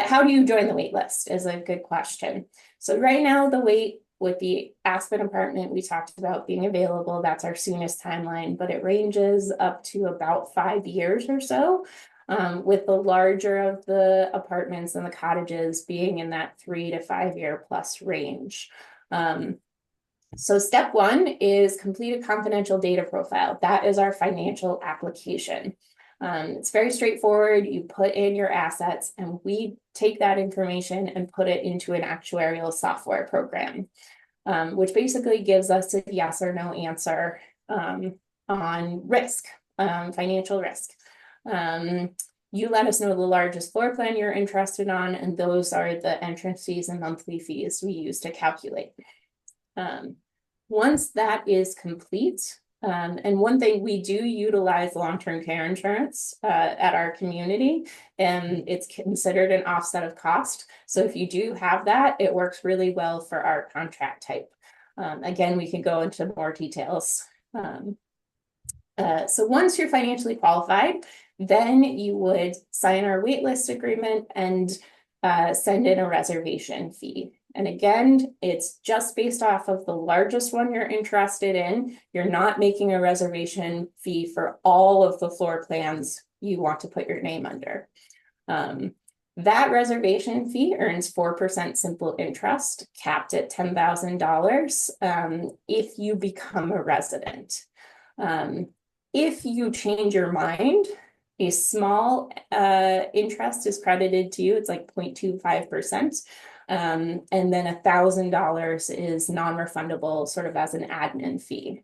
how do you join the wait list is a good question. So right now, the wait with the Aspen apartment we talked about being available, that's our soonest timeline, but it ranges up to about 5 years or so, with the larger of the apartments and the cottages being in that 3 to 5 year plus range. So step 1 is complete a confidential data profile. That is our financial application. It's very straightforward. You put in your assets and we take that information and put it into an actuarial software program, which basically gives us a yes or no answer on risk, financial risk. You let us know the largest floor plan you're interested on, and those are the entrance fees and monthly fees we use to calculate. Once that is complete, And one thing, we do utilize long-term care insurance at our community, and it's considered an offset of cost. So if you do have that, it works really well for our contract type. Again, we can go into more details. So once you're financially qualified, then you would sign our waitlist agreement and send in a reservation fee. And again, it's just based off of the largest one you're interested in. You're not making a reservation fee for all of the floor plans you want to put your name under. That reservation fee earns 4% simple interest, capped at $10,000 if you become a resident. If you change your mind, a small interest is credited to you. It's like 0.25%. And then $1,000 is non-refundable, sort of as an admin fee.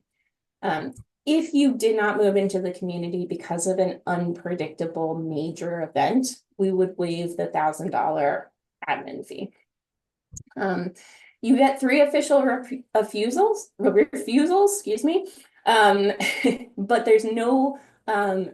If you did not move into the community because of an unpredictable major event, we would waive the $1,000 admin fee. You get 3 official refusals, excuse me. But there's no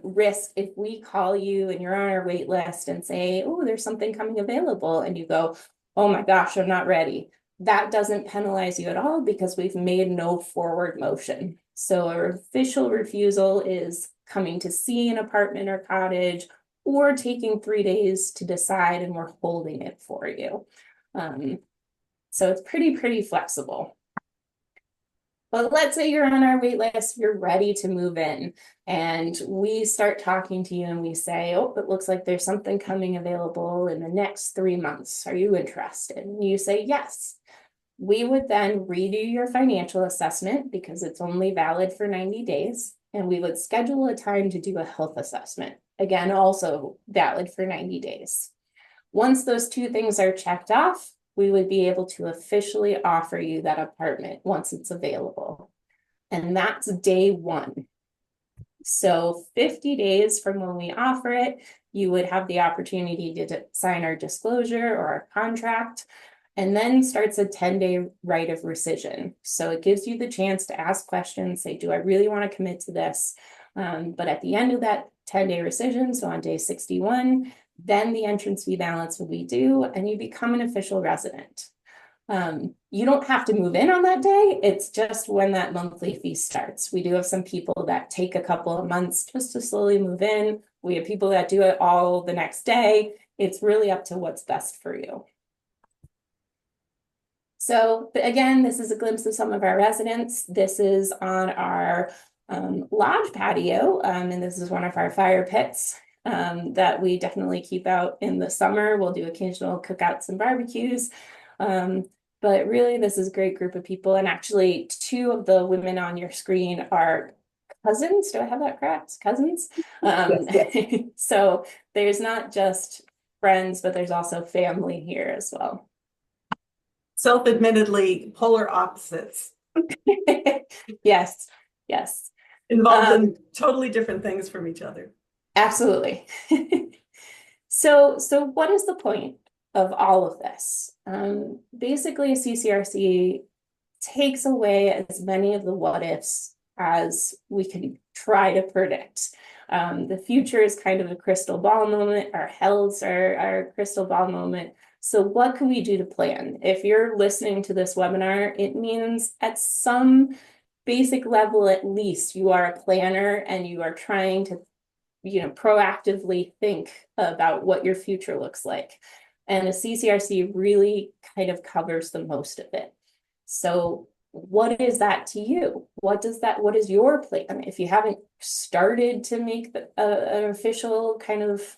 risk if we call you and you're on our wait list and say, oh, there's something coming available, and you go, oh my gosh, I'm not ready. That doesn't penalize you at all because we've made no forward motion. So our official refusal is coming to see an apartment or cottage or taking 3 days to decide, and we're holding it for you. So it's pretty flexible. But let's say you're on our wait list, you're ready to move in, and we start talking to you and we say, oh, it looks like there's something coming available in the next 3 months. Are you interested? And you say yes. We would then redo your financial assessment because it's only valid for 90 days. And we would schedule a time to do a health assessment. Again, also valid for 90 days. Once those 2 things are checked off, we would be able to officially offer you that apartment once it's available. And that's day 1. So 50 days from when we offer it, you would have the opportunity to sign our disclosure or our contract, and then starts a 10-day right of rescission. So it gives you the chance to ask questions, say, do I really want to commit to this? But at the end of that 10-day rescission, so on day 61, then the entrance fee balance will be due and you become an official resident. You don't have to move in on that day. It's just when that monthly fee starts. We do have some people that take a couple of months just to slowly move in. We have people that do it all the next day. It's really up to what's best for you. So again, this is a glimpse of some of our residents. This is on our lodge patio, and this is one of our fire pits that we definitely keep out in the summer. We'll do occasional cookouts and barbecues. But really, this is a great group of people. And actually, 2 of the women on your screen are cousins. Do I have that correct? Cousins? Yes. So there's not just friends, but there's also family here as well. Self-admittedly polar opposites. Yes. Involved in totally different things from each other. Absolutely. So what is the point of all of this? Basically, a CCRC takes away as many of the what ifs as we can try to predict. The future is kind of a crystal ball moment. Our healths are our crystal ball moment. So what can we do to plan? If you're listening to this webinar, it means at some basic level, at least, you are a planner and you are trying to, proactively think about what your future looks like. And a CCRC really kind of covers the most of it. So what is that to you? What is your plan? If you haven't started to make an official kind of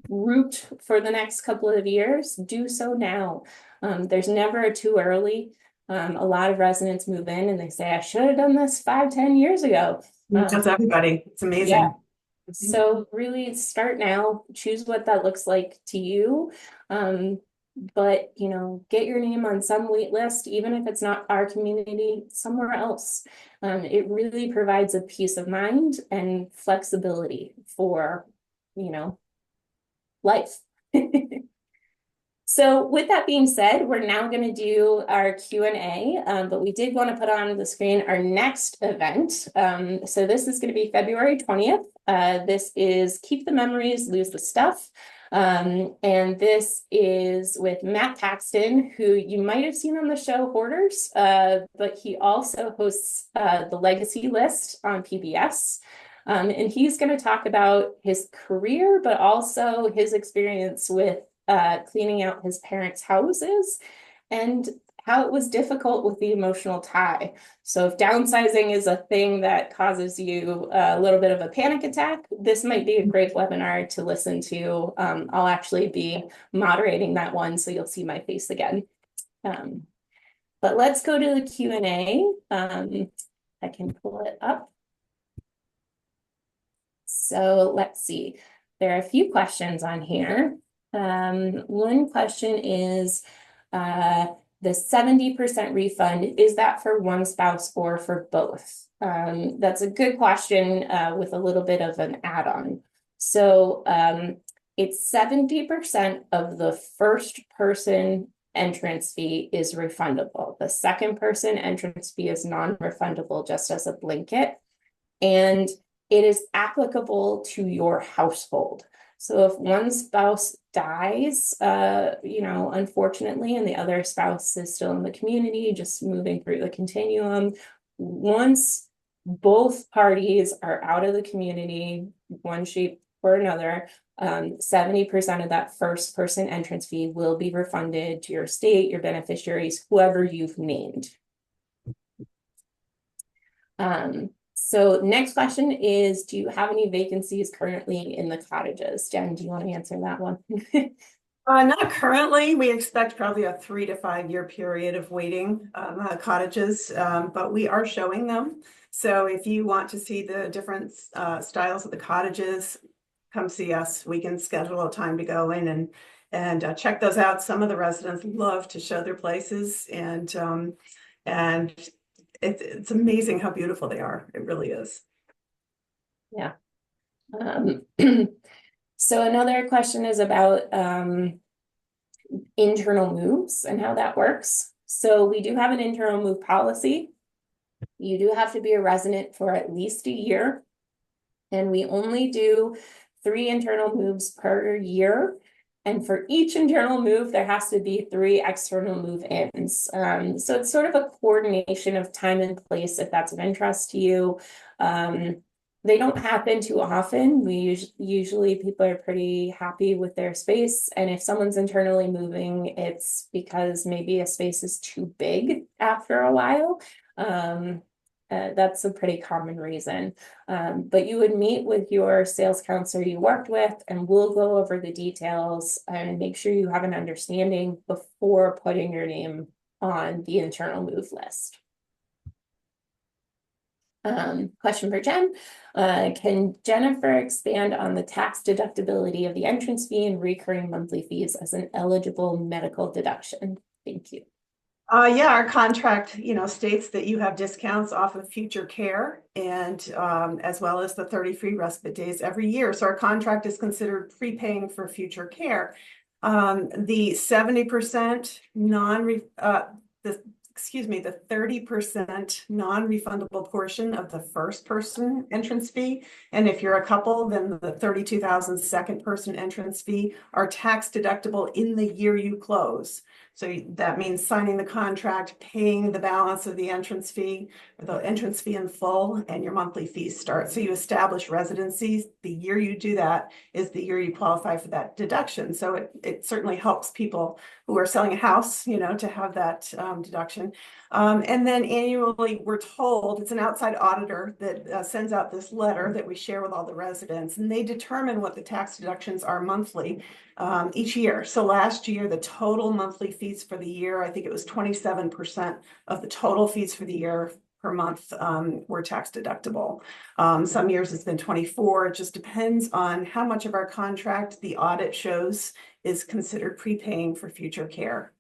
route for the next couple of years, do so now. There's never a too early. A lot of residents move in and they say, I should have done this 5-10 years ago. That's everybody. It's amazing. Yeah. So really start now, choose what that looks like to you. But get your name on some wait list, even if it's not our community, somewhere else. It really provides a peace of mind and flexibility for, life. So with that being said, we're now going to do our Q&A, but we did want to put on the screen our next event. So this is going to be February 20th. This is Keep the Memories, Lose the Stuff. And this is with Matt Paxton, who you might have seen on the show Hoarders, but he also hosts the Legacy List on PBS. And he's going to talk about his career, but also his experience with cleaning out his parents' houses and how it was difficult with the emotional tie. So if downsizing is a thing that causes you a little bit of a panic attack, this might be a great webinar to listen to. I'll actually be moderating that one, so you'll see my face again. But let's go to the Q&A. I can pull it up. So let's see. There are a few questions on here. One question is, the 70% refund, is that for one spouse or for both? That's a good question with a little bit of an add-on. So it's 70% of the first person entrance fee is refundable. The second person entrance fee is non-refundable, just as a blanket. And it is applicable to your household. So if one spouse dies, unfortunately, and the other spouse is still in the community, just moving through the continuum, once both parties are out of the community, one shape or another, 70% of that first person entrance fee will be refunded to your estate, your beneficiaries, whoever you've named. So next question is, do you have any vacancies currently in the cottages? Jen, do you want to answer that one? Not currently. We expect probably a 3 to 5 year period of waiting cottages, but we are showing them. So if you want to see the different styles of the cottages, come see us. We can schedule a time to go in and check those out. Some of the residents love to show their places, and it's amazing how beautiful they are. It really is. Yeah. So another question is about internal moves and how that works. So we do have an internal move policy. You do have to be a resident for at least a year, and we only do 3 internal moves per year. And for each internal move, there has to be 3 external move-ins. So it's sort of a coordination of time and place, if that's of interest to you. They don't happen too often. Usually people are pretty happy with their space. And if someone's internally moving, it's because maybe a space is too big after a while. That's a pretty common reason. But you would meet with your sales counselor you worked with, and we'll go over the details and make sure you have an understanding before putting your name on the internal move list. Question for Jen. Can Jennifer expand on the tax deductibility of the entrance fee and recurring monthly fees as an eligible medical deduction? Thank you. Yeah, our contract, states that you have discounts off of future care, and as well as the 30 free respite days every year. So our contract is considered prepaying for future care. The 70% the 30% non-refundable portion of the first person entrance fee. And if you're a couple, then the $32,000 second person entrance fee are tax deductible in the year you close. So that means signing the contract, paying the balance of the entrance fee, or the entrance fee in full, and your monthly fees start. So you establish residencies. The year you do that is the year you qualify for that deduction. So it certainly helps people who are selling a house, to have that deduction. And then annually, we're told, it's an outside auditor that sends out this letter that we share with all the residents, and they determine what the tax deductions are monthly each year. So last year, the total monthly fees for the year, I think it was 27% of the total fees for the year per month were tax deductible. Some years it's been 24. It just depends on how much of our contract the audit shows is considered prepaying for future care.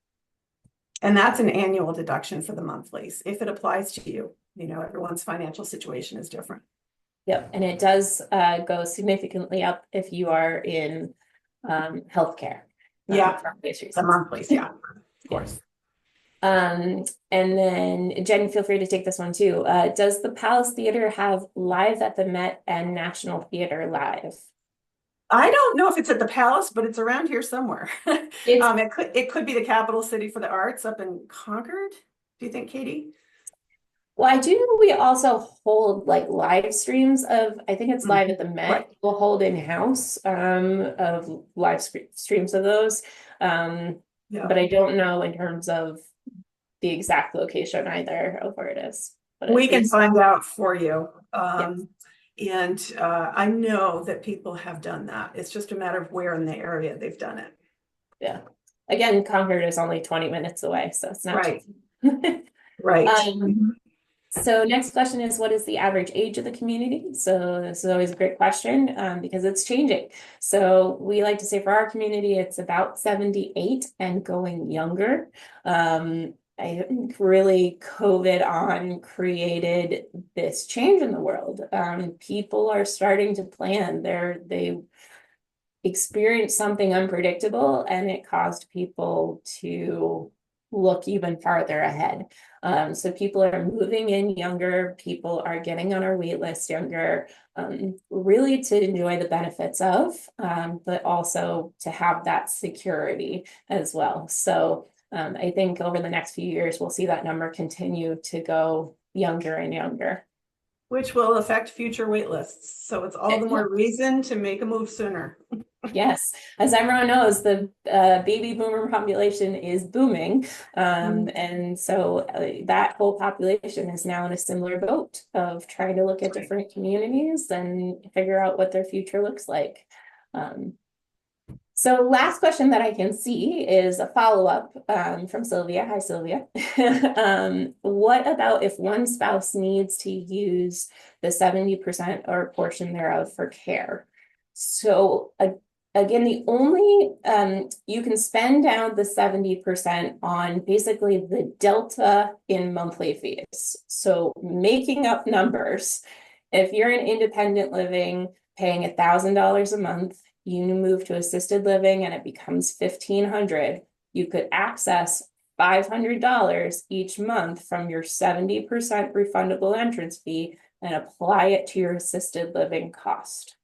And that's an annual deduction for the monthlies. If it applies to you, everyone's financial situation is different. Yep, and it does go significantly up if you are in healthcare. Yeah, for obvious the reasons. monthlies, yeah, of Yeah. course. And then Jen, feel free to take this one too. Does the Palace Theater have Live at the Met and National Theater Live? I don't know if it's at the Palace, but it's around here somewhere. It's It could be the capital city for the arts up in Concord. Do you think, Katie? Well, I do know we also hold like live streams of, I think it's Live at the Right. Met. We'll hold in-house of streams of those. Yeah. But I don't know in terms of the exact location either of where it is. But We at can least, find out for you. yeah, And I know that people have done that. It's just a matter of where in the area they've done it. yeah. Again, Concord is only 20 minutes away, so it's not Right, too. right. Um, So next question is, what is the average age of the community? So this is always a great question because it's changing. So we like to say for our community, it's about 78 and going younger. I think really COVID on created this change in the world. People are starting to plan. They experienced something unpredictable and it caused people to look even farther ahead. So people are moving in younger, people are getting on our wait list younger, really to enjoy the benefits of, but also to have that security as well. So I think over the next few years, we'll see that number continue to go younger and younger. Which will affect future wait lists. So it's all the more reason to make a move sooner. Yes, as everyone knows, the baby boomer population is booming. And so that whole population is now in a similar boat of trying to look at different communities and figure out what their future looks like. So last question that I can see is a follow-up from Sylvia. Hi, Sylvia. What about if one spouse needs to use the 70% or a portion thereof for care? So again, the only, you can spend down the 70% on basically the delta in monthly fees. So making up numbers, if you're in independent living, paying $1,000 a month, you move to assisted living and it becomes $1,500, you could access $500 each month from your 70% refundable entrance fee and apply it to your assisted living cost.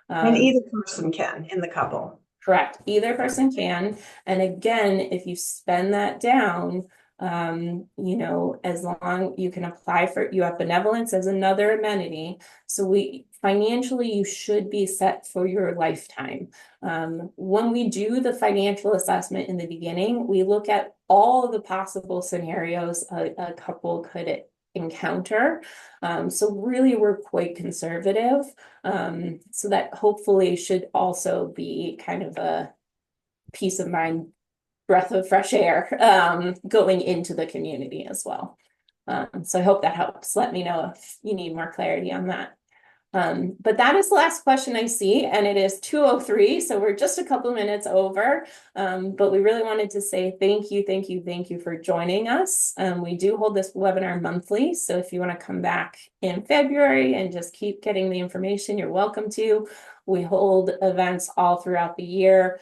And either person can in the couple. Correct. Either person can. And again, if you spend that down, as long you can apply for, you have benevolence as another amenity. So financially, you should be set for your lifetime. When we do the financial assessment in the beginning, we look at all the possible scenarios a couple could encounter. So really, we're quite conservative. So that hopefully should also be kind of a peace of mind, breath of fresh air going into the community as well. So I hope that helps. Let me know if you need more clarity on that. But that is the last question I see, and it is 2:03, so we're just a couple minutes over. But we really wanted to say thank you for joining us. We do hold this webinar monthly, so if you want to come back in February and just keep getting the information, you're welcome to. We hold events all throughout the year.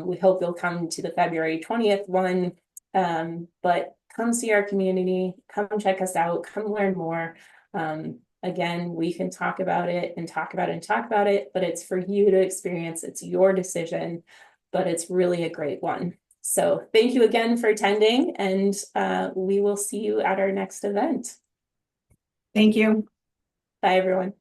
We hope you'll come to the February 20th one, but come see our community, come check us out, come learn more. Again, we can talk about it and talk about it and talk about it, but it's for you to experience. It's your decision, but it's really a great one. So thank you again for attending, and we will see you at our next event. Thank you. Bye, everyone.